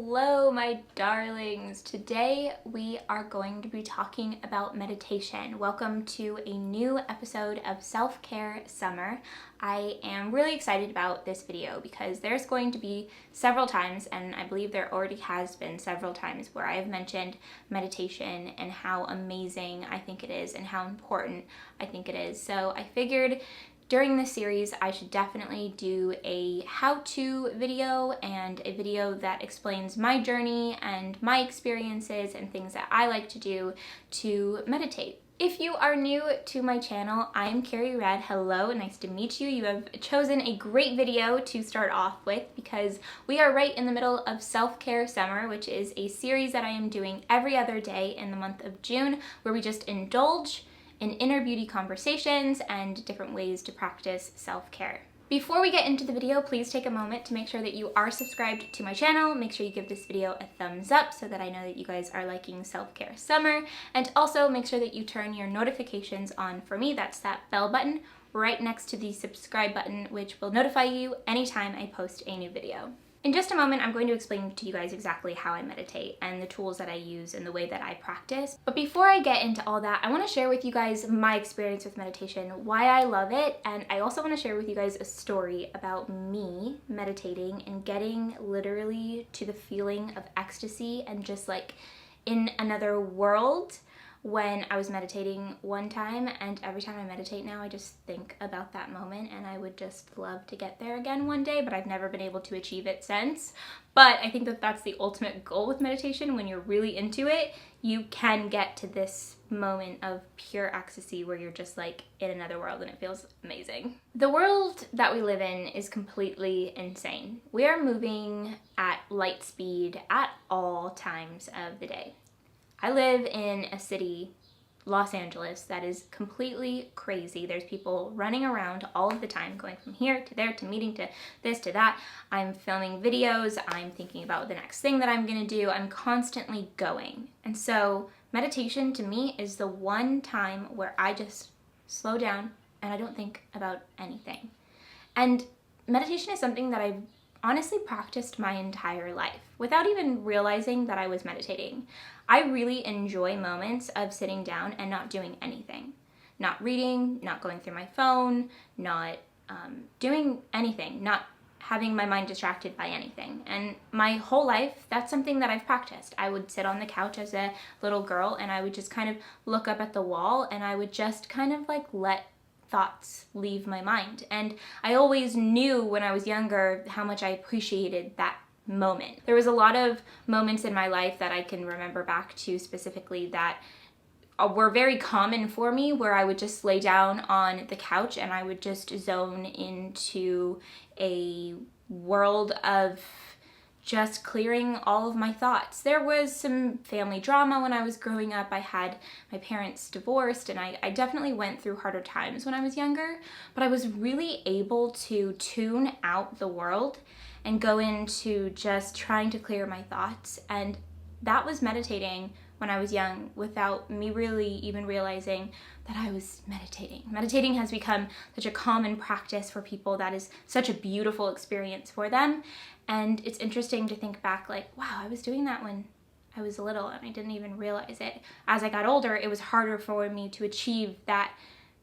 Hello, my darlings. Today we are going to be talking about meditation. Welcome to a new episode of Self-Care Summer. I am really excited about this video because there's going to be several times, and I believe there already has been several times, where I've mentioned meditation and how amazing I think it is and how important I think it is. So I figured during this series, I should definitely do a how-to video and a video that explains my journey and my experiences and things that I like to do to meditate. If you are new to my channel, I'm Carrie Rad. Hello, nice to meet you. You have chosen a great video to start off with because we are right in the middle of Self-Care Summer, which is a series that I am doing every other day in the month of June, where we just indulge in inner beauty conversations and different ways to practice self-care. Before we get into the video, please take a moment to make sure that you are subscribed to my channel. Make sure you give this video a thumbs up so that I know that you guys are liking Self-Care Summer. And also make sure that you turn your notifications on for me. That's that bell button right next to the subscribe button, which will notify you anytime I post a new video. In just a moment, I'm going to explain to you guys exactly how I meditate and the tools that I use and the way that I practice. But before I get into all that, I want to share with you guys my experience with meditation, why I love it, and I also want to share with you guys a story about me meditating and getting literally to the feeling of ecstasy and just like in another world when I was meditating one time. And every time I meditate now, I just think about that moment, and I would just love to get there again one day, but I've never been able to achieve it since. But I think that that's the ultimate goal with meditation. When you're really into it, you can get to this moment of pure ecstasy where you're just like in another world and it feels amazing. The world that we live in is completely insane. We are moving at light speed at all times of the day. I live in a city, Los Angeles, that is completely crazy. There's people running around all of the time, going from here to there to meeting to this to that. I'm filming videos. I'm thinking about the next thing that I'm gonna do. I'm constantly going. And so meditation to me is the one time where I just slow down and I don't think about anything. And meditation is something that I've honestly practiced my entire life without even realizing that I was meditating. I really enjoy moments of sitting down and not doing anything. Not reading, not going through my phone, not doing anything, not having my mind distracted by anything. And my whole life, that's something that I've practiced. I would sit on the couch as a little girl and I would just kind of look up at the wall and I would just kind of like let thoughts leave my mind. And I always knew when I was younger how much I appreciated that moment. There was a lot of moments in my life that I can remember back to specifically that were very common for me, where I would just lay down on the couch and I would just zone into a world of just clearing all of my thoughts. There was some family drama when I was growing up. I had my parents divorced and I definitely went through harder times when I was younger, but I was really able to tune out the world and go into just trying to clear my thoughts. And that was meditating when I was young without me really even realizing that I was meditating. Meditating has become such a common practice for people. That is such a beautiful experience for them. And it's interesting to think back like, wow, I was doing that when I was little and I didn't even realize it. As I got older, it was harder for me to achieve that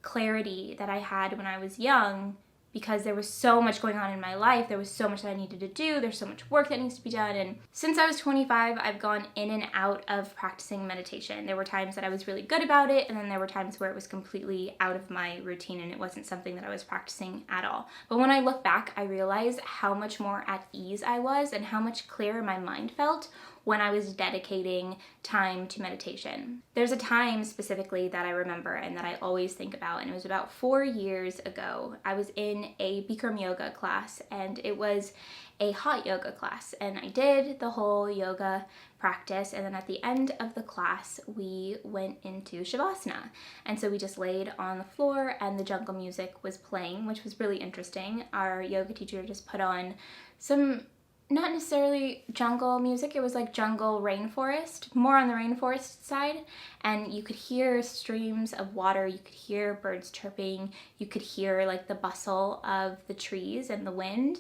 clarity that I had when I was young, because there was so much going on in my life. There was so much that I needed to do. There's so much work that needs to be done. And since I was 25, I've gone in and out of practicing meditation. There were times that I was really good about it, and then there were times where it was completely out of my routine and it wasn't something that I was practicing at all. But when I look back, I realize how much more at ease I was and how much clearer my mind felt when I was dedicating time to meditation. There's a time specifically that I remember and that I always think about, and it was about 4 years ago. I was in a Bikram yoga class, and it was a hot yoga class, and I did the whole yoga practice, and then at the end of the class we went into Shavasana. And so we just laid on the floor and the jungle music was playing, which was really interesting. Our yoga teacher just put on some not necessarily jungle music, it was like jungle rainforest, more on the rainforest side, and you could hear streams of water, you could hear birds chirping, you could hear like the bustle of the trees and the wind.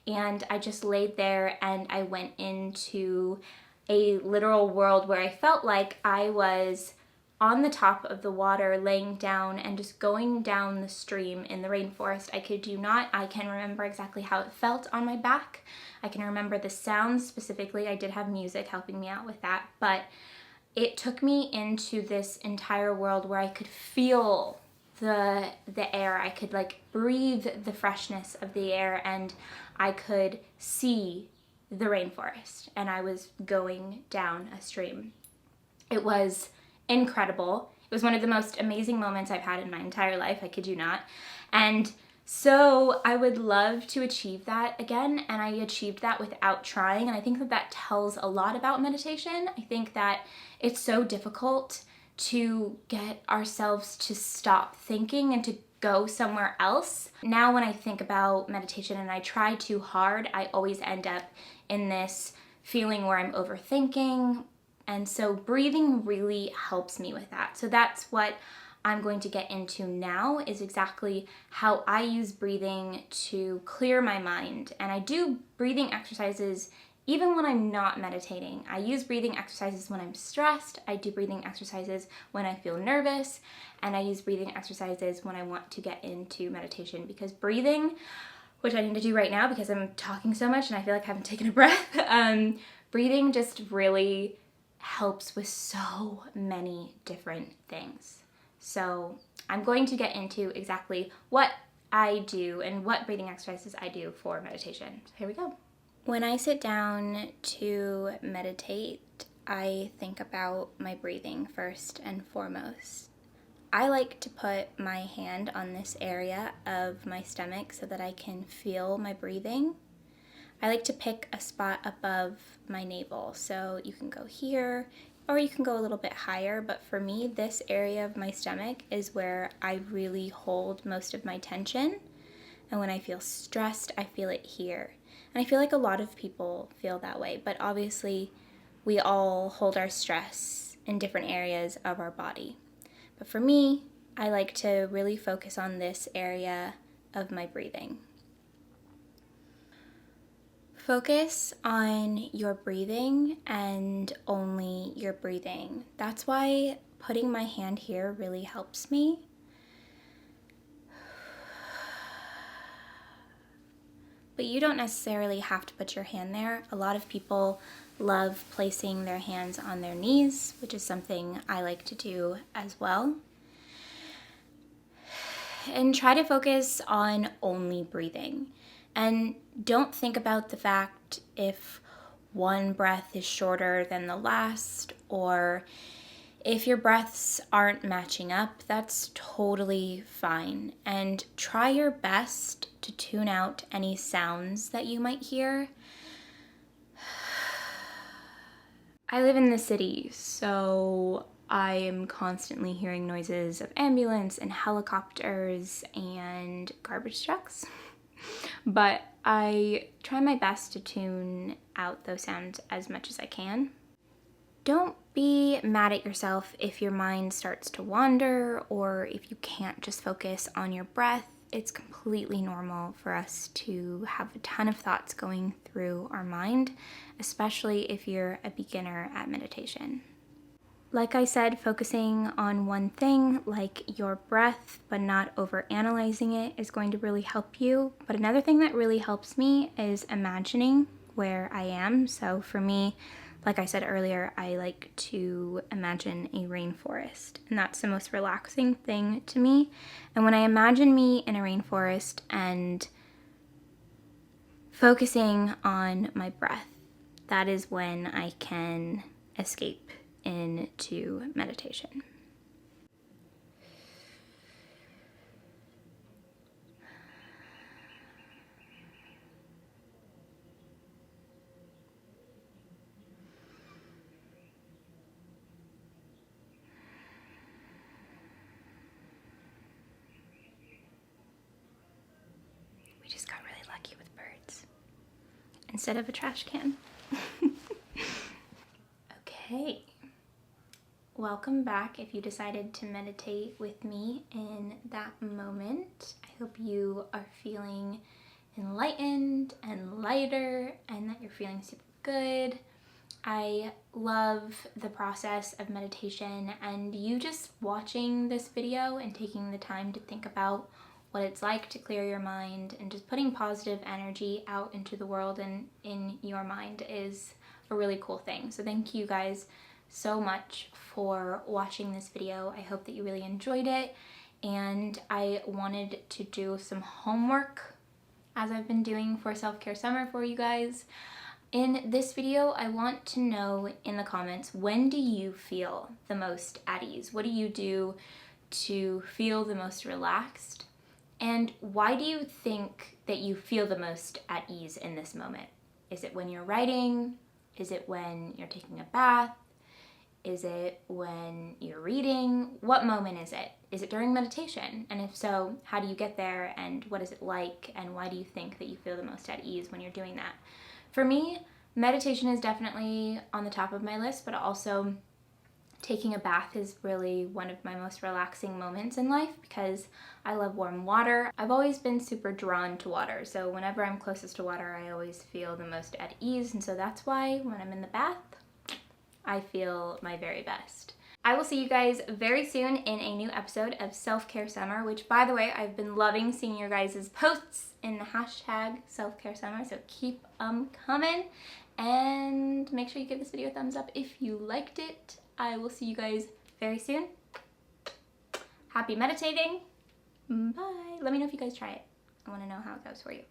and I just laid there and I went into a literal world where I felt like I was on the top of the water, laying down and just going down the stream in the rainforest. I kid you not, I can remember exactly how it felt on my back. I can remember the sounds specifically. I did have music helping me out with that, but it took me into this entire world where I could feel the air. I could like breathe the freshness of the air, and I could see the rainforest, and I was going down a stream. It was incredible. It was one of the most amazing moments I've had in my entire life, I kid you not. And so I would love to achieve that again, and I achieved that without trying, and I think that that tells a lot about meditation. I think that it's so difficult to get ourselves to stop thinking and to go somewhere else. Now when I think about meditation and I try too hard, I always end up in this feeling where I'm overthinking. And so breathing really helps me with that. So that's what I'm going to get into now, is exactly how I use breathing to clear my mind. And I do breathing exercises even when I'm not meditating. I use breathing exercises when I'm stressed. I do breathing exercises when I feel nervous. And I use breathing exercises when I want to get into meditation, because breathing, which I need to do right now because I'm talking so much and I feel like I haven't taken a breath, breathing just really helps with so many different things. So I'm going to get into exactly what I do and what breathing exercises I do for meditation. So here we go. When I sit down to meditate, I think about my breathing first and foremost. I like to put my hand on this area of my stomach so that I can feel my breathing. I like to pick a spot above my navel, so you can go here or you can go a little bit higher, but for me, this area of my stomach is where I really hold most of my tension, and when I feel stressed, I feel it here. And I feel like a lot of people feel that way, but obviously we all hold our stress in different areas of our body. But for me, I like to really focus on this area of my breathing. Focus on your breathing and only your breathing. That's why putting my hand here really helps me. But you don't necessarily have to put your hand there. A lot of people love placing their hands on their knees, which is something I like to do as well. And try to focus on only breathing. And don't think about the fact if one breath is shorter than the last, or if your breaths aren't matching up. That's totally fine. And try your best to tune out any sounds that you might hear. I live in the city, so I am constantly hearing noises of ambulance and helicopters and garbage trucks. But I try my best to tune out those sounds as much as I can. Don't be mad at yourself if your mind starts to wander or if you can't just focus on your breath. It's completely normal for us to have a ton of thoughts going through our mind, especially if you're a beginner at meditation. Like I said, focusing on one thing, like your breath, but not overanalyzing it, is going to really help you. But another thing that really helps me is imagining where I am. So for me, like I said earlier, I like to imagine a rainforest, and that's the most relaxing thing to me. And when I imagine me in a rainforest and focusing on my breath, that is when I can escape into meditation. We just got really lucky with birds instead of a trash can. Okay. Welcome back if you decided to meditate with me in that moment. I hope you are feeling enlightened and lighter and that you're feeling super good. I love the process of meditation and you just watching this video and taking the time to think about what it's like to clear your mind and just putting positive energy out into the world and in your mind is a really cool thing. So thank you guys so much for watching this video. I hope that you really enjoyed it, and I wanted to do some homework as I've been doing for Self-Care Summer for you guys. In this video, I want to know in the comments, when do you feel the most at ease? What do you do to feel the most relaxed? And why do you think that you feel the most at ease in this moment? Is it when you're writing? Is it when you're taking a bath? Is it when you're reading? What moment is it? Is it during meditation? And if so, how do you get there and what is it like and why do you think that you feel the most at ease when you're doing that? For me, meditation is definitely on the top of my list, but also taking a bath is really one of my most relaxing moments in life because I love warm water. I've always been super drawn to water, so whenever I'm closest to water, I always feel the most at ease, and so that's why when I'm in the bath, I feel my very best. I will see you guys very soon in a new episode of Self-Care Summer, which, by the way, I've been loving seeing your guys' posts in the hashtag Self-Care Summer, so keep them coming, and make sure you give this video a thumbs up if you liked it. I will see you guys very soon. Happy meditating. Bye. Let me know if you guys try it. I want to know how it goes for you.